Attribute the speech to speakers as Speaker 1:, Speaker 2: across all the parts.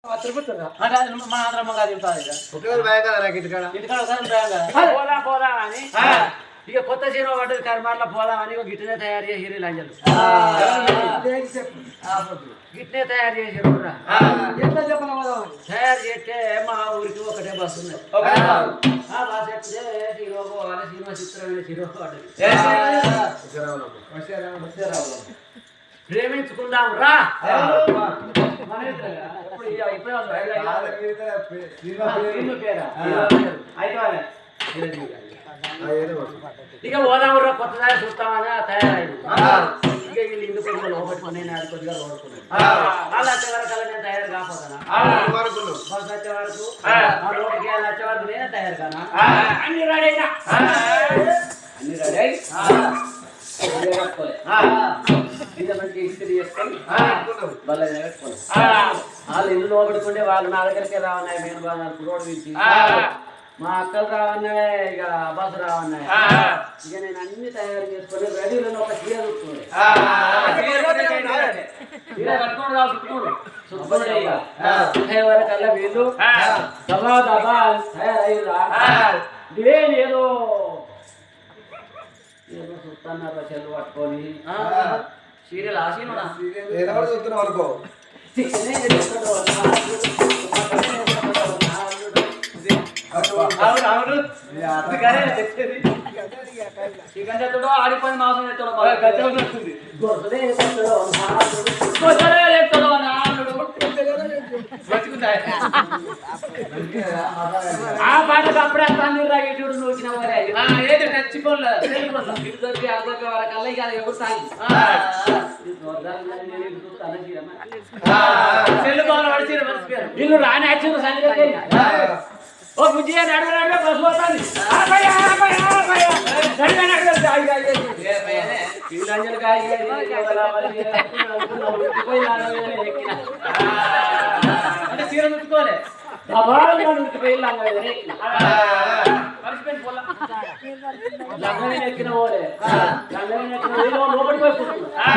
Speaker 1: మన ఆంధ్రమ్మ గారు పోదా అని ఇక కొత్త సినిమా పడ్డది కర్మార్లో పోదామని గిట్టనే తయారు చేసి లంజలు గిట్నే తయారు చేసారు తయారు చేస్తే మా ఊరికి ఒకటే బస్సు ఉన్నది బస్ ఎక్కితే హీరో పోవాలి సినిమా చిత్రమైన హీరో ప్రేమించుకుందాం రా ఇక ఓదామురా కొత్తదారి చూస్తామని తయారైంది ఇక వీళ్ళు ఇందుకు కొద్దిగా లోపట్టుకుని నేను అది కొద్దిగా లోడుకున్నాను వాళ్ళు వచ్చే వరకు అలా నేను తయారు కాకపోతానా బస్సు వచ్చే వరకు లోపలికి వచ్చే వరకు నేనే తయారు కానా అన్ని రెడీ అయినా అన్ని రెడీ అయి ఇంత మంచి ఇస్త్రీ చేసుకొని వాళ్ళ పెట్టుకోండి వాళ్ళు ఇల్లు లోపడుకుంటే వాళ్ళు నా దగ్గరికే రావన్నాయి నేను బాగా రోడ్డు పిలిచి మా అక్కలు రావన్నాయి ఇక బస్సు రావన్నాయి ఇక నేను అన్ని తయారు చేసుకొని రెడీలో ఒక చీర చుట్టుకోండి చీర కట్టుకోండి కాదు చుట్టుకోండి వరకల్లా వీళ్ళు దబా దబా తయారయ్యారా ఏదో ఏదో చూస్తున్నారు చెల్లు పట్టుకొని సీరియల్ ఆశీనుడా
Speaker 2: చూస్తున్నావు అనుకో
Speaker 1: అవును చికెన్ చేస్తాడో ఆడిపోయిన మాంసం చేస్తాడో ఆ పాటకు అప్పుడే తన్నుడు నూచిన ఏదో టచ్చిపోలేదు వరకల్లా ఇక ఎవరు తాగి వీళ్ళు రాని యాక్షన్ సంగతి ఓ బుజ్జి నడవడే బస్సు పోతుంది అంటే చీర ముట్టుకోలే ఎక్కిన పోలే లోపలికి పోయి కూర్చున్నా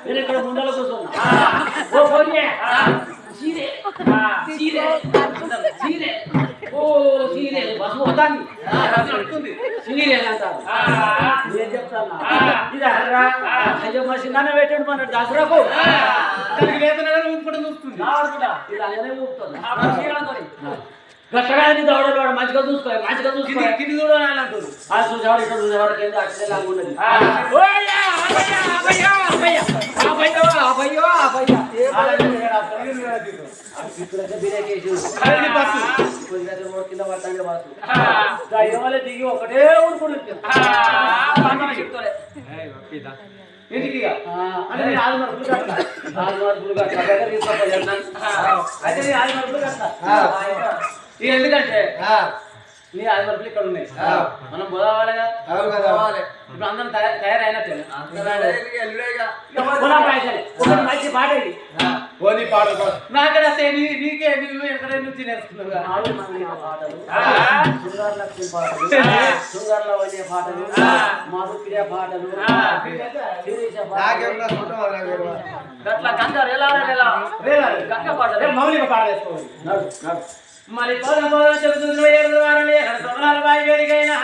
Speaker 1: నేను ఇక్కడ ముందర కూర్చున్నా ఓ పోనీ చీరే చీరే చీరే ఓ సీరియల్ బస్సు పోతాంది సీరియల్ అంటారు నేను చెప్తాను ఇది అయ్యో మా చిన్న పెట్టండి మన దసరాకు ఇది అలానే ఊపుతుంది గట్టగా దౌడలు మంచిగా చూసుకోవాలి మంచిగా చూసుకోవాలి కింది చూడాలంటారు అది చూసేవాడు ఇక్కడ చూసేవాడు కింద అట్లే లాగున్నది కింద పడతాండి బాసు దిగి ఒకటే ఊరుకుని ఇంటికి అంటే నేను 6 మార్కులు కట్టా 6 మార్కులు కట్టా దగ్గర తీసుకోవాలి అయితే నేను 6 మార్కులు కట్టా ఎందుకంటే నీ 6 మార్కులు ఇక్కడ ఉన్నాయి మనం పోదావాలిగా ఇప్పుడు అందరం తయారైనట్టే మంచి పాట ఇది నాకడ నీకే నువ్వు ఎక్కడ నుంచి నేర్చుకున్నావు శృంగార లక్ష్మి పాటలు శృంగారలో వచ్చే పాటలు మాధుక్రియ పాటలు గట్ల గంగారు ఎలా గంగ పాటలు మౌలిక పాట వేసుకోవాలి మరి చెబుతుంది 7 వారాలు ఎక్కడ సొంగనాలు బాయి వేడికైనా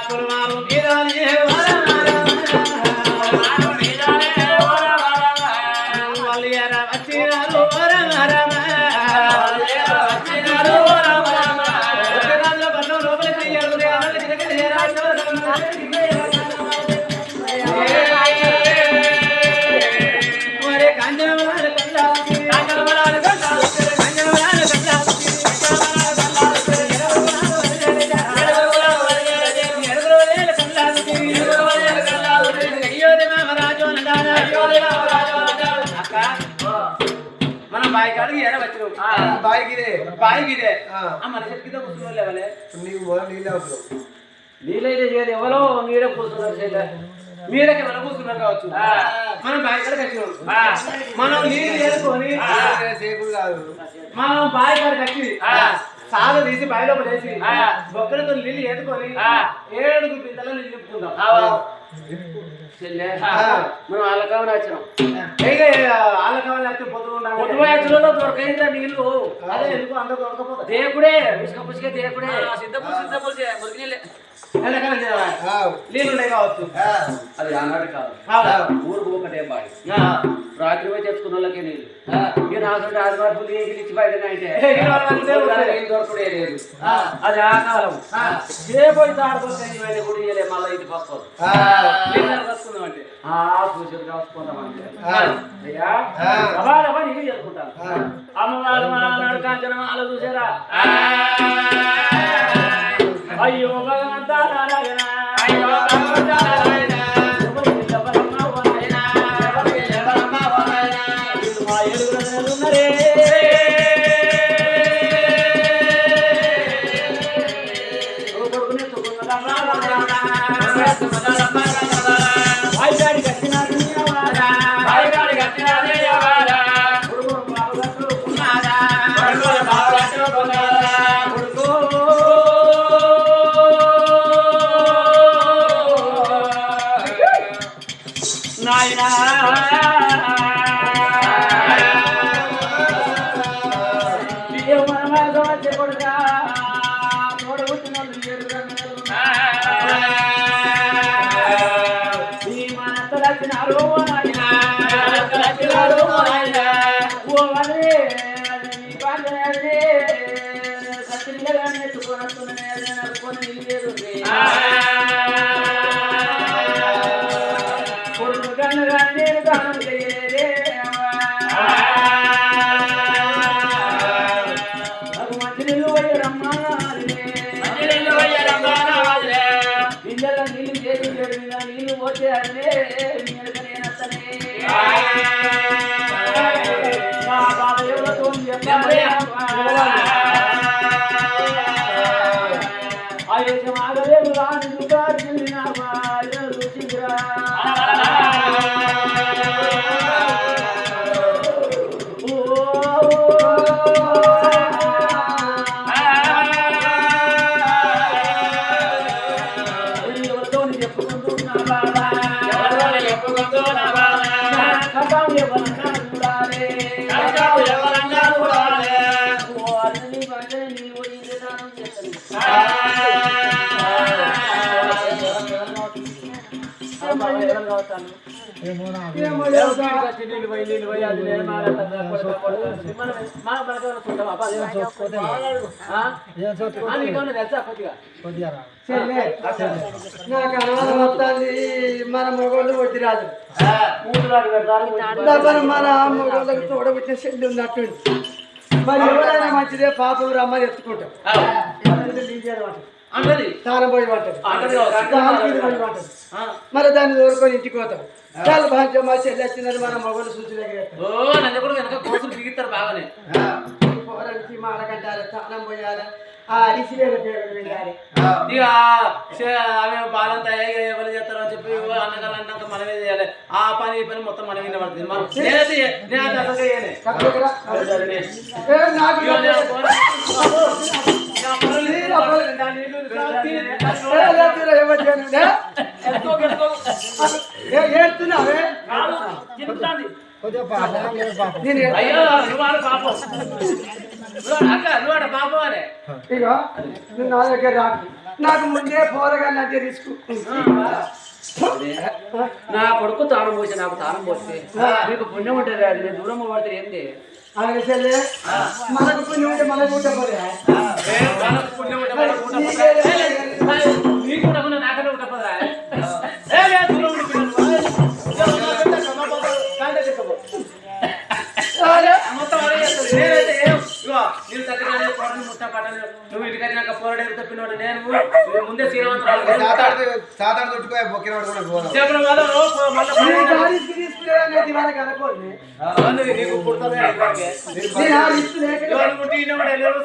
Speaker 2: పులమారు మీదానే వాళ్ళు ఎర వచ్చినారు లోపలికి మనం బాయికి అడిగి ఎడ వచ్చినాం బాయికిదే మన చెట్టు కింద కూర్చుని లేవలే
Speaker 1: నీళ్ళైతే చేయదు ఎవరో నీడ కూర్చున్నారు
Speaker 2: మీరకి మనం కూర్చున్నారు కావచ్చు మనం బాయి కాడికి వచ్చినాం మనం నీళ్ళు వేసుకొని మనం బాయి కాడికి వచ్చి సాగు తీసి బాయిలో వేసి బొక్కలతో నీళ్ళు వేసుకొని 7 బిందెలు నీళ్ళు నింపుకుందాం
Speaker 1: మనం అల్లకావని వచ్చినాం
Speaker 2: ఆలకావాలి వచ్చి
Speaker 1: పొద్దులో దొరకైందా నీళ్ళు
Speaker 2: అదే ఎందుకు అందరూ దొరకపోతే
Speaker 1: దేకుడే పుష్క దేకుడే
Speaker 2: సిద్ధపుల్సే మురికి నీళ్ళు కావచ్చు
Speaker 1: అది అన్నాడు కాదు ఊరుకు ఒకటే బాయ్ రాత్రి పోయి తెచ్చుకున్న వాళ్ళకే నీళ్ళు ఇక నాకు ఆదివారం ఇచ్చి బయట అయితే దొరకడే లేదు అది ఆ కాలం ఏ పోయి తాడుకోవాలి కూడా ఇయ్యలే మళ్ళీ ఇది పక్కదు
Speaker 2: వస్తుందంటే
Speaker 1: చూసి రాసుకుంటామంటే అయ్యా నీళ్ళు చేసుకుంటాను అమ్మవారు నాడు కాంచనమాల చూసారా అయ్యో భగవంతా నారాయణ అయ్యో భగవంతా నారాయణ నీళ్ళు పోతే అదే మా బాధ ఎవరితో ఆగలేదు రాని రుచిరా
Speaker 3: మన మొగోళ్ళు వడ్డీ రాదు మన మొగోళ్ళకి తోడబుట్టిన చెల్లి ఉన్నట్టు మరి ఎవరైనా మంచిదే పాపం రమ్మని ఎత్తుకుంటాం తానం పోయి పట్టదు మరి దాన్ని దూరుకొని ఇంటికి పోతాం చాలా బాగా మా చెల్లి వచ్చిందని మన మొగలు సూచన పోరానికి మాడగంటారు తానం పోయాలి ఆ అడిసి వెళ్ళాలి
Speaker 2: ఇక ఆమె బాలంతా ఎవరు చేస్తారో అని చెప్పి అన్నగారు అన్నాక మనమే చేయాలి ఆ పని ఈ పని మొత్తం మనమే పడుతుంది
Speaker 3: ఏడుతున్నావే
Speaker 2: అయ్యో నువ్వు పాపం అక్క నువ్వు పాపం అనే
Speaker 3: ఇక నువ్వు నా దగ్గర రాకు నాకు ముందే పోరగా అంటే రిస్క్.
Speaker 1: నా కొడుకు తానం పోసి నాకు తానం పోస్తే మీకు పుణ్యం ఉంటుంది. అది నేను దూరం పడితే ఏంటి
Speaker 3: అలాగే చెల్లె మనకు పుణ్యం ఉంటే మనకు పుట్టపోలే.
Speaker 2: నీకు కూడా నాకనే ఉండకపోదా నీళ్ళు తగ్గగానే పొరని ముట్ట పట్టాలి. నువ్వు ఇంటికి నాకు పోరాడే తప్పినోడు నేను ముందే శ్రీమంతురాలు నీకు పుడతానే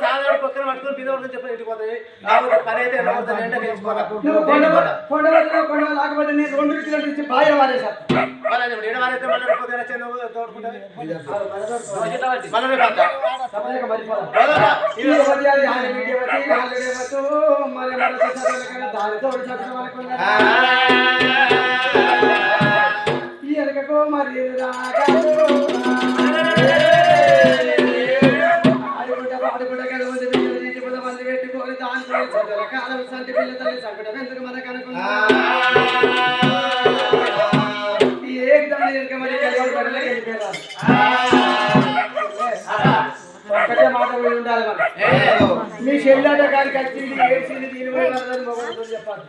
Speaker 2: సాధారణ పక్కన పట్టుకుని పిదవడం చెప్పి ఇంటికి పోతాయి. కాకపోతే పని అయితే
Speaker 3: లేకపోతే నేను 2 కిలోల నుంచి బాగా వారేసా
Speaker 2: వారైతే మళ్ళీ తోడుకుంటుంది.
Speaker 3: మరి ఆడుకుంటా మంది పెట్టుకొని దాని రకాల సంటి పిల్ల తల్లి సంకటం ఎందుకు మనకు అనుకున్నా ఒక్కటే మాట ఉండాలి. మనం మీ చెల్లెట గారికి వచ్చింది ఏడ్చింది దీని చెప్పాలి.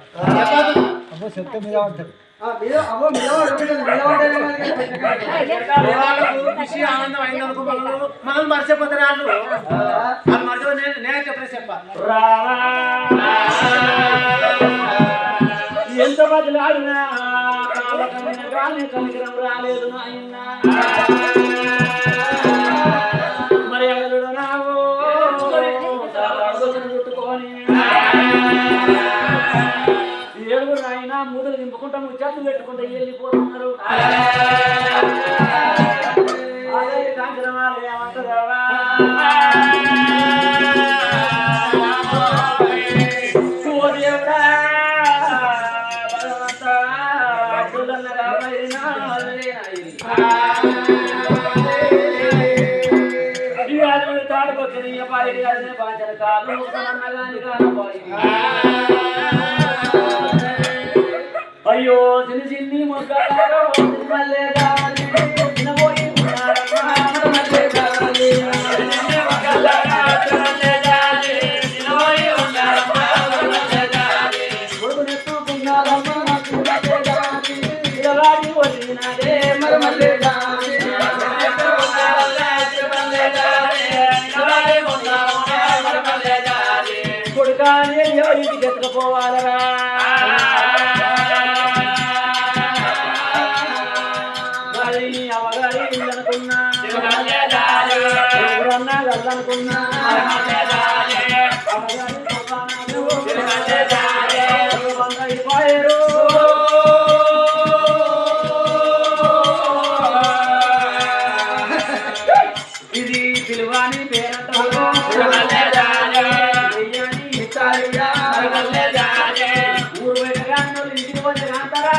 Speaker 2: ఆనందం అయిందనుకో మనం మర్చిపోతారు. వాళ్ళు మర్చిపో నేనే చెప్పలేదు చెప్ప
Speaker 1: ఎంత బదులాడినా కానీ కనికరం రాలేదు నాయనా. మరి అగలుడు నావు చుట్టుకొని 7 నాయన మూటలు దింపుకుంటాము చేతులు పెట్టుకుంటే వెళ్ళిపోతున్నారు. అదే కాంగ్రమాలు ఏమంటారా అయ్యో చిన్న చిన్ని మొక్కలారో మల్లె గాలి చిన్నబోయి కొడుకానే ఎవరికి ఎత్తుకుపోవాలరా అవగారి అనుకున్నా ఎవరన్నా వెళ్ళనుకున్నా అయిపోయారు. ఇది పిలువాని పేరంట ఊరు బయట ఇంటికి పోతే అంటారా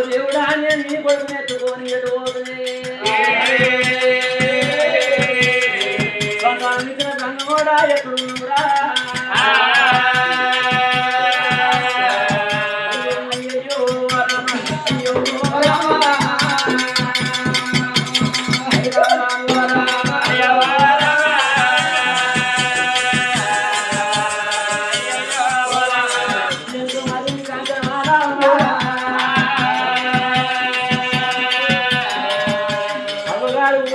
Speaker 1: దేవుడా నేను నీ కొడుకుని ఎత్తుకొని ఎటుపోతుంది సంగం కూడా ఎట్టురా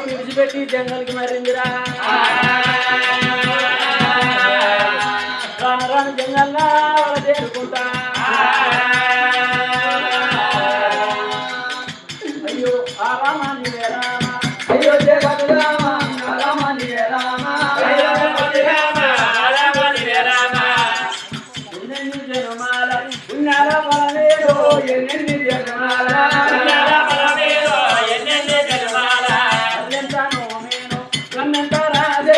Speaker 1: విడిచిపెట్టి జంగల్కి మరిందిరా రాను జంగల్లా వాళ్ళ చేరుకుంటా. అయ్యో ఆ రామాన్ని రామ అయ్యో రామాన్ని రామ ఎన్నెన్ని జనమాల ఉన్నారా బలవేదో ఎన్నెన్ని జనమాల రాజే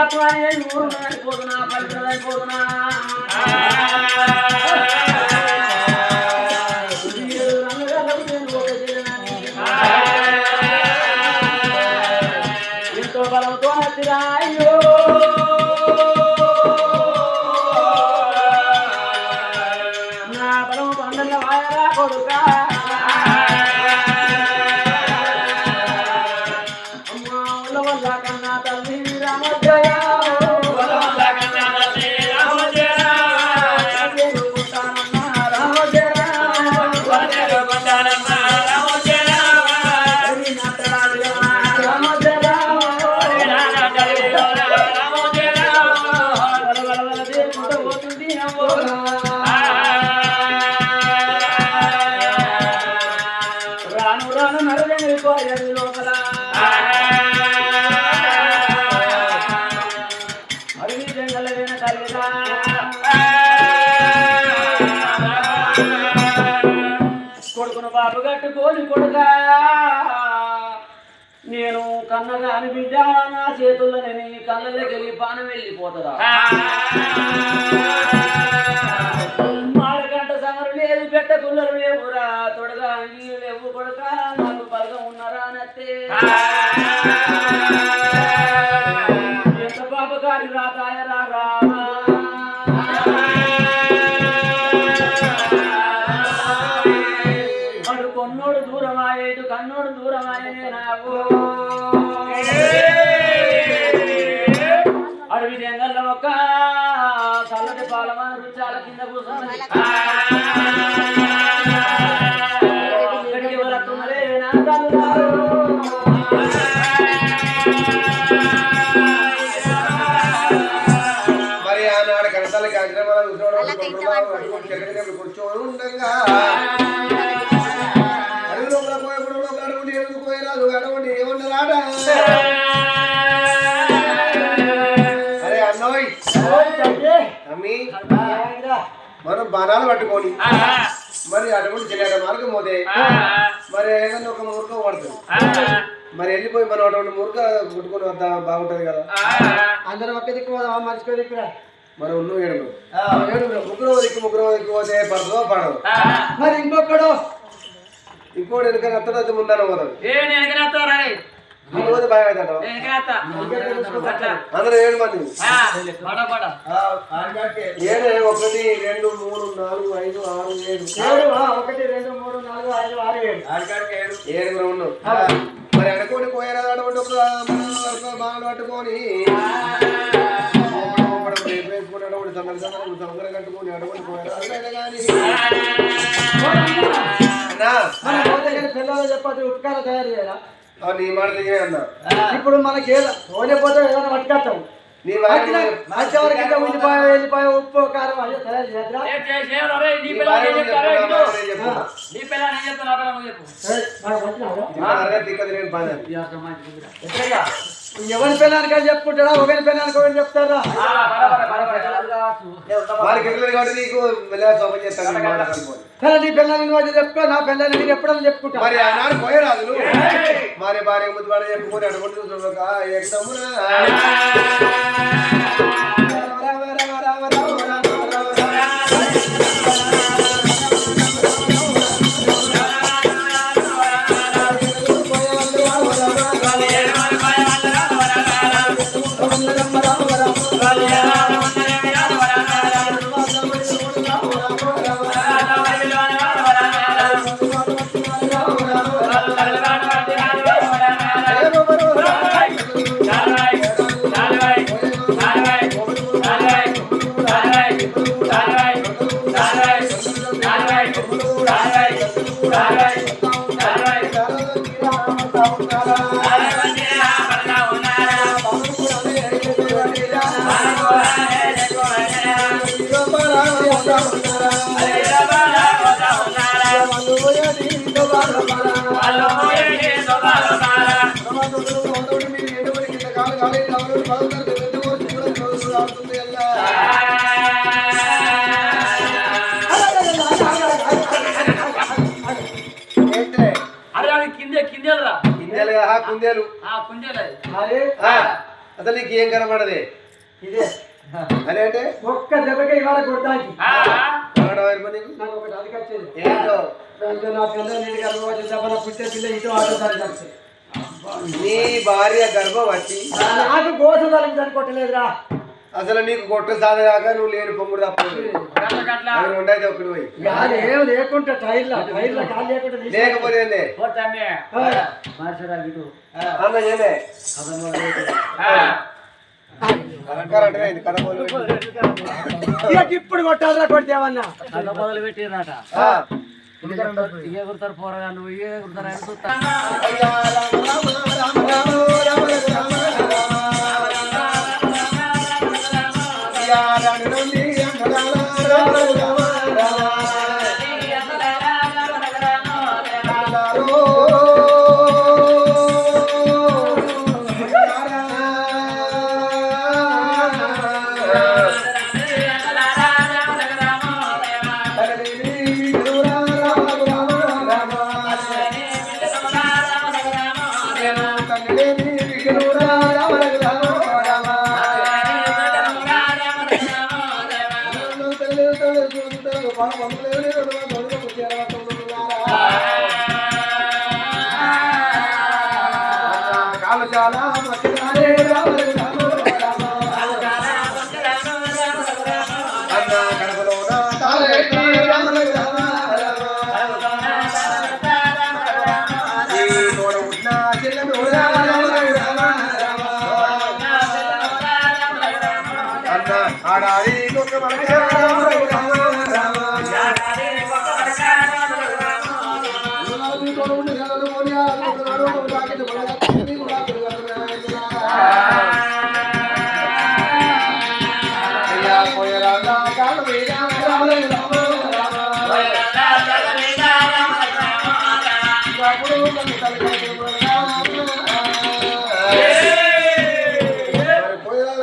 Speaker 1: పరమాత్మ అయిపోతున్నా పవిత్రమైపోతున్నా ఎంతో బలంతో నచ్చిరా అయ్యో నా బలం పండుగ వాయరా కొడుకా లోపల అడవి జంగలైన కలిగా కొడుకును బాబు కట్టుకోని కొడుక నేను కన్నగాని బిడ్డ నా చేతుల్లోనే నీ కళ్ళలోకి వెళ్ళి పానం వెళ్ళిపోతుందా మాడగంట సమరు లేదు పెట్ట కుల్లరు లేవురా తొడగా అంగీలు లేవు కొడుక నాకు బలగం ఉన్నారా నత్తే ఎంత పాపకారి రాతాయ రా అడు కొన్నోడు దూరమాయేటు కన్నోడు దూరమాయనే నాకు అడవి జంగల్లో ఒక చల్లటి పాలమాన రుచాల కింద కూర్చొని
Speaker 3: మరి ఆనాడు కనతలకి అగ్రమాలు కూర్చొని ఉండగా అడుగులో పోయప్పుడు అడుగుండి ఎందుకు పోయిరాదు అడవండి ఏమన్నారాట అరే అన్నోయ్ అమ్మి మనం బాణాలు పట్టుకొని మరి అటువంటి తెలియక మార్గం పోతే మరి ఏదైనా ఒక మూర్ఖం పడుతుంది మరి వెళ్ళిపోయి మనం అటువంటి మూర్ఖ పుట్టుకొని వద్దా బాగుంటది కదా అందరం ఒక్క దిక్కు పోదామా మర్చిపో దిక్కురా మనం ఉన్న ఏడుగురు ముగ్గురు దిక్కు పోతే పడదో పడదు మరి ఇంకోటి వెనక అత్తడైతే ముందర పోదాం అందరూ 7 మంది 7 1 2 3 4 5 6 7 1 2 3 4 5 6 7 7 ఉన్నాం మరి అనుకోని పోయారా అటువంటి ఒక బాగా పట్టుకొని సంగరం కట్టుకొని అటువంటి పోయారా పిల్లలు చెప్పదు ఉపకారం తయారు చేయాలా నీ మాట అన్నా ఇప్పుడు మనకి పోనే పోతే ఏదైనా పట్టుకొస్తాం నీ వరకు ఉల్లిపాయ ఉప్పు కారం అయ్యో తయారు చేద్దా ఎవరి పిల్లలకి చెప్పుకుంటారా ఒకరి పిల్లలకి ఒకటి చెప్తారా నీకు నీ పిల్లల్ని వాళ్ళు చెప్పుకో నా పిల్లల్ని మీరు ఎప్పుడన్నా చెప్పుకుంటా మరి ఆనాడు పోయరాదు మరి భార్య ముద్దు వాడు చెప్పుకొని అడుగుతూ అసలు నీకు ఏం కనబడదే
Speaker 4: ఇదే
Speaker 3: అని అంటే
Speaker 4: ఒక్క దెబ్బకి ఇవాళ కొడతానికి
Speaker 3: నీకు
Speaker 4: నాకు ఒకటి అదికొచ్చేది
Speaker 3: ఏంటో
Speaker 4: దాంట్లో నా పిల్ల నీటి గర్భం వచ్చి దెబ్బ పుట్టే పిల్ల ఇటు ఆటో సరిగ్గా
Speaker 3: నీ భార్య గర్భం వచ్చి
Speaker 4: నాకు గోస తలకి కొట్టలేదురా
Speaker 3: అసలు నీకు కొట్ట సాధగాక నువ్వు లేని పొంగుడు తప్పదు ఉండైతే ఒకటి పోయి
Speaker 4: ఏం లేకుంటే టైర్లా కాలు లేకుండా
Speaker 3: లేకపోతే అన్న ఏమే
Speaker 4: ఇప్పుడు కొట్టాలరా కొడితేవన్నా
Speaker 1: మొదలు పెట్టిరట ఇవే కుడతారు పోరగా నువ్వు ఇవే కుడతారా అని చూస్తా
Speaker 3: చాలా ఆడాలి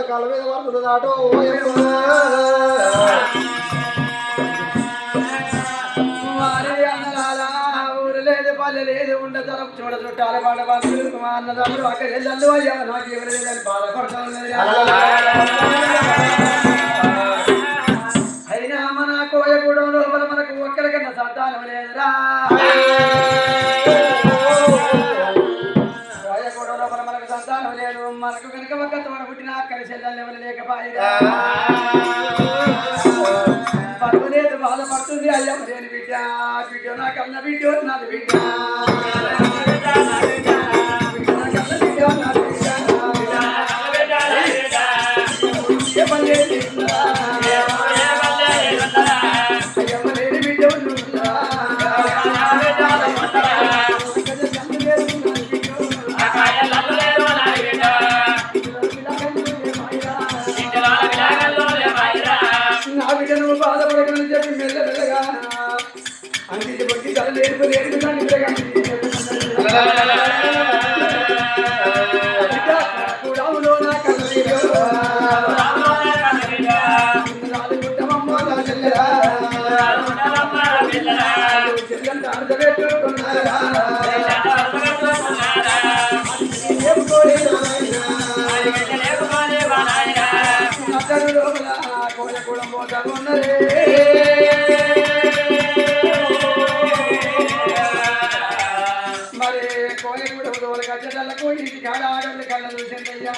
Speaker 3: కాళ్ళ మీద పడుతుంది ఆటో ఊరు లేదు పల్లె లేదు ఉండదరం చూడ చుట్టాల పాట బంధువులు మా అన్నదమ్ములు అక్కడ వెళ్ళాలి అయ్యా నాకు ఎవరు లేదని బాధపడతాను అయినా మన కోయగూడెం లోపల మనకు ఒక్కరికన్నా సంతానం లేదురా కోయగూడెం లోపల మనకు సంతానం లేదు మనకు కనుక ఒక్క తోడ పుట్టిన అక్కడి చెల్లెలు ఎవరు లేకపోయినా పరువు లేదు బాధపడుతుంది అయ్యమ్మ లేని బిడ్డ బిడ్డ నాకన్న బిడ్డ నాది బిడ్డ నా బిడ్డ నువ్వు బాధపడకని చెప్పి మెల్లమెల్లగా అందించి బట్టి తల లేడుపు కోయగూడెం పోతాను ఉన్నదే మరి కోయగూడెం రోజులకు వచ్చేటల్లకు ఇంటి కాడ ఆడవాళ్ళు కళ్ళ చూసిందయ్యా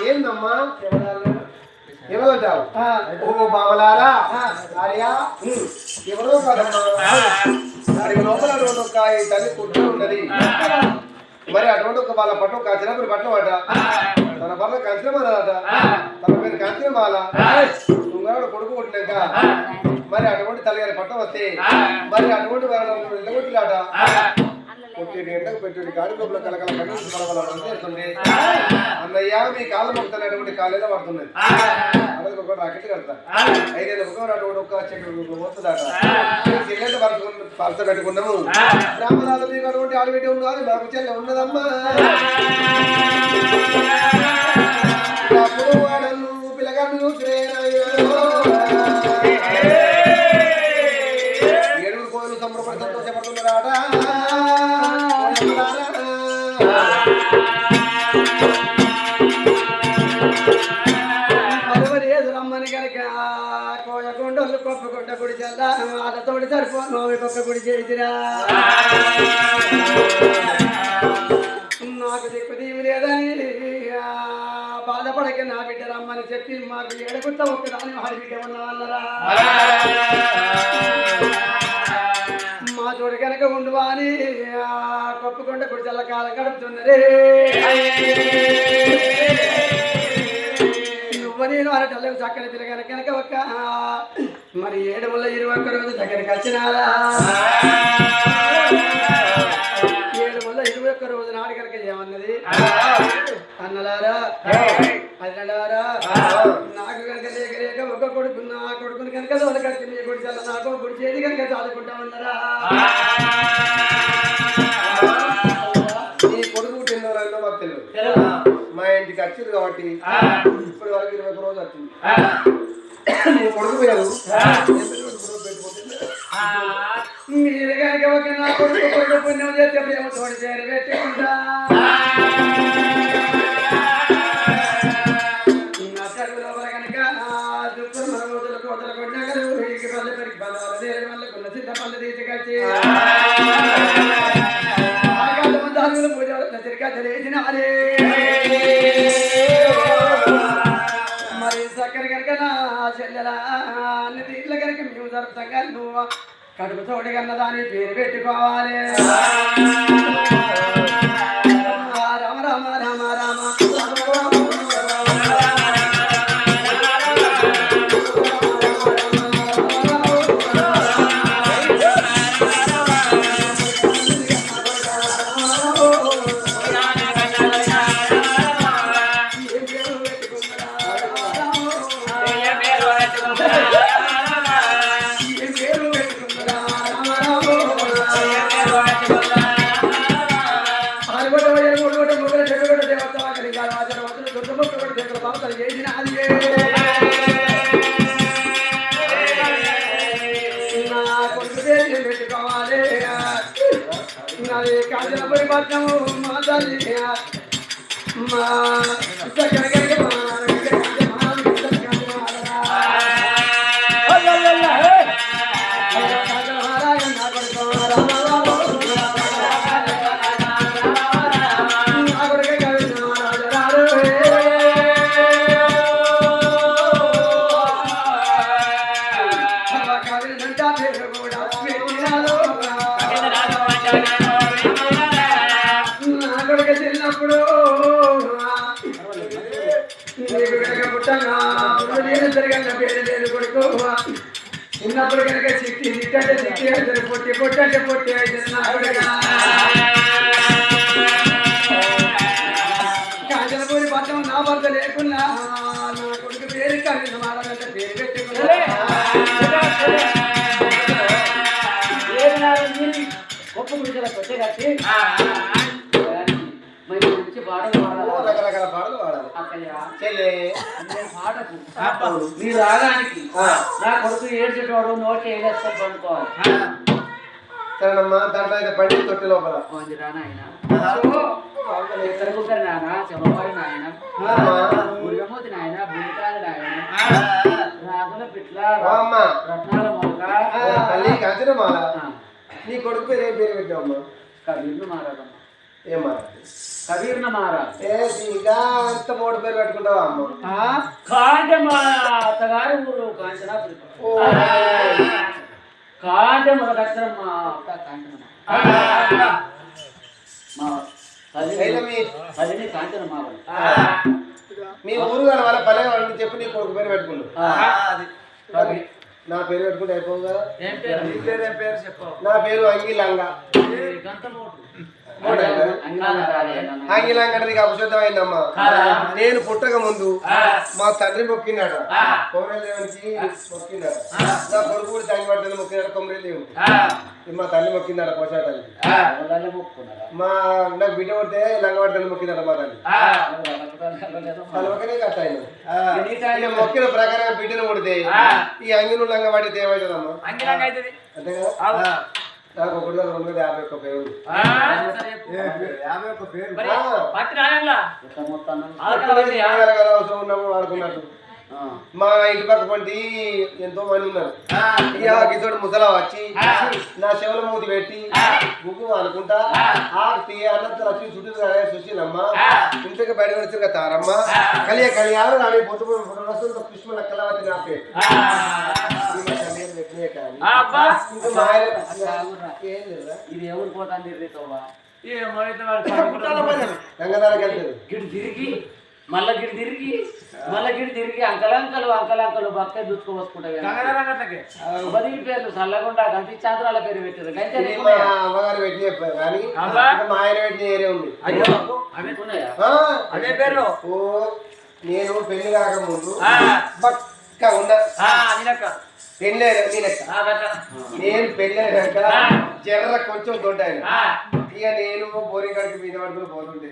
Speaker 3: ఏందమ్మా ఎవరంటావు ఓ బాబలారా ఎవరో కదమ్మా దానికి లోపల రెండు తల్లి కుట్టు ఉన్నది మరి అటువంటి ఒక వాళ్ళ పట్టు చిన్నప్పుడు పట్నం అట తన భర్త కంచనమాలట తన పేరు కంచనమాల తుంగరాడు కొడుకు కొట్టినాక మరి అటువంటి తల్లిగారి పట్టం వస్తే మరి అటువంటి నిలగొట్టిరాట కొట్టి ఎండకు పెట్టి గాడి లోపల కలకల కడుతుంది అన్నయ్య మీ కాళ్ళు మొక్కుతాను అటువంటి కాలేదో పడుతున్నది అక్కడ ఒక రాకెట్ కడతా 5 ఒక అటువంటి ఒక చెట్టు పోతుందట చెల్లెంత పరస పెట్టుకున్నాము రామదాసు మీకు అటువంటి ఆడబిడ్డ ఉన్నది నాకు చెల్లె ఉన్నదమ్మా అప్పుడు వాడను పిల్లగాడు ఏడుగురు కోళ్ళు సంబరపడి సంతోషపడుతున్నారాట
Speaker 4: సరిపోను ఒక్క గుడి చేసిరా నాకు దిక్కు దీవి లేదని బాధపడక నా బిడ్డ రమ్మని చెప్పి మాకు ఏడుగుట్ట ఒక్కదాని వాడి బిడ్డ ఉన్నా అన్నరా మా తోడు కనుక ఉండువా అని కొప్పుకొండ గుడి చల్ల కాలం గడుపుతున్నరే నువ్వు నేను అరటల్లకు చక్కని తిరగన కనుక ఒక్క మరి 721 రోజు దగ్గరికి వచ్చినారా 721 రోజు నాడు కనుక ఏమన్నది అన్నలారా అన్నలారా నాకు కనుక లేక లేక ఒక కొడుకు నా కొడుకుని కనుక తోలకచ్చి మీ గుడి చల్ల నాకు గుడి చేతి కనుక చదువుకుంటా ఉన్నారా
Speaker 3: నీ కొడుకు పుట్టినోళ్ళలో మాకు తెలియదు మా ఇంటికి వచ్చింది కాబట్టి ఇప్పటి వరకు 21 రోజు వచ్చింది నీ కొడుకు పేరు
Speaker 4: మీరు కనుక ఒక నా కొడుకు కొడుకు పుణ్యం చేస్తే ప్రేమ తోడి పేరు పెట్టుకుంటా నా చదువు లోపల కనుక దుఃఖం మన రోజుల కోతల కొట్టినాకలు ఇంటికి పల్లె పెరిగి బలాలు నేరు వల్ల కొన్న చిన్న పల్లె తీసుకొచ్చి ఆకాశం పూజ తిరిగా తెలిసినారే మరి చక్కని కనుక నా చెల్లెలా అన్ని తీర్ల కనుక మేము జరుపుతాం కానీ నువ్వు కడుపు తోడి కన్నా దాని పేరు పెట్టుకోవాలి రామ రామ రామ రామ కాజలపై పట్టము మా తల్లి మా చిన్నప్పుడు కొడుకు చిన్నప్పుడు కనుక చిట్టి చిట్టంటే చిట్టి అయితే పొట్టి పొట్టంటే పొట్టి అయితే కాంచనపూరి పట్టం నా భర్త లేకున్నా నా కొడుకు పేరు కలిగిన మాడాలంటే పేరు పెట్టుకున్నా
Speaker 1: గొప్ప గుడికల కొట్టే కట్టి మంచి పాటలు పాడాలి
Speaker 3: రకరకాల పాటలు పాడాలి
Speaker 1: పాటకు మీ రాగానికి నా కొడుకు ఏడ్చేటోడు నోటి వేసేస్తాడు పండుకోవాలి
Speaker 3: సరేనమ్మా దాంట్లో అయితే పండి తొట్టి లోపల
Speaker 1: నాయన ఎక్కడికొక్కరి నాయన చెమపారి నాయన గుర్రమూతి నాయన బుల్లికాయలు నాయన రాగుల పిట్ల రత్నాల మొలక
Speaker 3: తల్లి కాంచనమాల నీ కొడుకు పేరు ఏం పేరు పెట్టావమ్మా
Speaker 1: కబీర్ను మారాదమ్మా
Speaker 3: ఏం మారా
Speaker 1: కబీర్ను మారా
Speaker 3: అంత మూడు పేరు పెట్టుకుంటావా అమ్మ
Speaker 1: కాంటే మా అత్తగారి ఊరు కాంచనాపురి కాంటే మొదటి అక్షరం మా అత్త కాంచనమ్మ మా పదిని కాంచన మావని
Speaker 3: మీ ఊరు కానీ వాళ్ళ పల్లె వాళ్ళని చెప్పి నీ కొడుకు పేరు పెట్టుకుంటు నా పేరు పెట్టుకుంటే అయిపోవు కదా నా పేరు అంగిలంగా అంగిలంగడికి అపశుద్ధమైందమ్మా నేను పుట్టక ముందు మా తండ్రి మొక్కినాడు కొమరేదేవునికి మొక్కినాడు నా కొడుకు కూడా తంగి పడుతుంది మొక్కినాడు కొమరేదేవుడు మా తల్లి మొక్కిందాడు పోషాటానికి మా నాకు బిడ్డ పడితే లంగ పడుతుంది మొక్కినాడు మా తల్లి ఒకనే కట్ట ఆయన మొక్కిన ప్రకారం బిడ్డను కొడితే ఈ అంగిను లంగ పడితే ఏమవుతుందమ్మా అంతే కదా నాకు ఒకటి 51 పేరు 51 పేరు అవసరం ఉన్నప్పుడు వాడుకున్నట్టు మా ఇంటి పక్క పంటి ఎంతో మంది ఉన్నారు. ఇక గితోడు ముసలా వచ్చి నా చెవుల మూతి పెట్టి ముగ్గు అనుకుంటా అన్నంత వచ్చి చుట్టూ చూసినమ్మ ఇంటికి బయట వచ్చి తారమ్మ కలియ కలియాలు కానీ పొద్దు కృష్ణ కలవతి నాకే
Speaker 1: ఇది ఎవరు పోతాను
Speaker 3: గంగదానికి వెళ్తుంది
Speaker 1: గిడి తిరిగి మళ్ళా గిడి తిరిగి అంకలంకలు బక్క దుచ్చుకోవచ్చుకుంటాయి బదిలి పేర్లు చల్లకుండా గంటి చాంద్రాల పేరు పెట్టారు
Speaker 3: అమ్మగారు పెట్టిన కానీ మా ఆయన పెట్టిన ఏరియా ఉంది.
Speaker 1: అదే పేర్లు
Speaker 3: ఓ నేను పెళ్లి కాకముందు పక్క ఉన్నా పెళ్ళి నేను పెళ్ళాక జర్ర కొంచెం దొడ్డాను. ఇక నేను బోరింగ్ కాడికి మీద పడుకుని పోతుంటే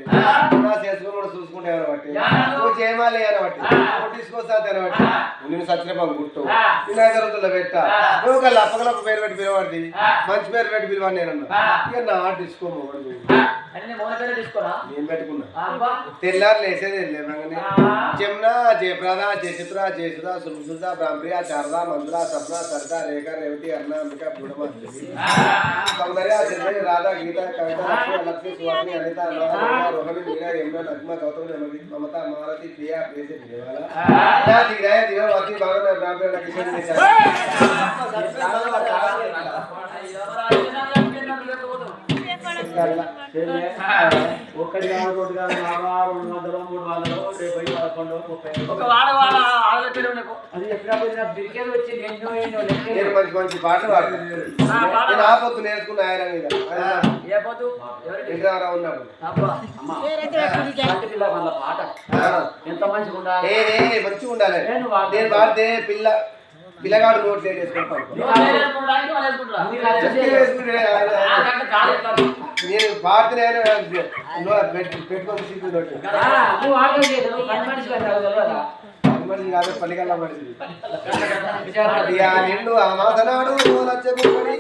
Speaker 3: నా చేసుకుని కూడా చూసుకుంటే బట్టి నువ్వు చేయమాలి అనబట్టి తీసుకొస్తా అనబట్టి నేను సత్యపం గుర్తు వినాయక రోజుల్లో పెట్టా నువ్వు కల్లా అప్పగలొక పేరు పెట్టి పిలవడి మంచి పేరు పెట్టి పిలవని నేను అన్నా. ఇక నా తీసుకోమోడు నేను పెట్టుకున్నా. తెల్లారు లేసేది జమున జయప్రద జయచిత్ర జయసుధ సుమసుధ బ్రాహ్మణ్య శారద మంజుల సప్న సరిత రేఖ రేవతి అర్ణ అంబిక పూర్ణమ సౌందర్య చంద్రని రాధా గీత కవిత లక్ష్మి లక్ష్మి సువాసిని అనిత రోహిణి మీరా యమున నగ్మ గౌతమి మమత మారతి ప్రియ ప్రేసి దేవాల దిగ్రాయ దివవతి భావన బ్రాహ్మణ కిషన్
Speaker 1: ఒక్కటి కాదు ఒకటి కాదు 400 300 రేపు 11 30
Speaker 2: ఒక వాడ ఆడల పేరు
Speaker 1: అది ఎక్కడ బిరికేది వచ్చి నేను
Speaker 3: మంచి మంచి పాటలు పాడుతున్నాను. ఆ పొద్దు నేర్చుకున్న ఆయన మీద
Speaker 1: ఏ పొద్దు
Speaker 3: ఇంద్రారావు ఉన్నప్పుడు
Speaker 1: పాట ఎంత మంచిగా ఉండాలి
Speaker 3: మంచిగా ఉండాలి. నేను పాడితే పిల్లగాడు నోట్ వేసుకుంటాను. నేను పాడితే పెట్టుకొని మనిషి కాదు పల్లికల్లా మనిషి నిండు ఆ మాసనాడు లచ్చబడి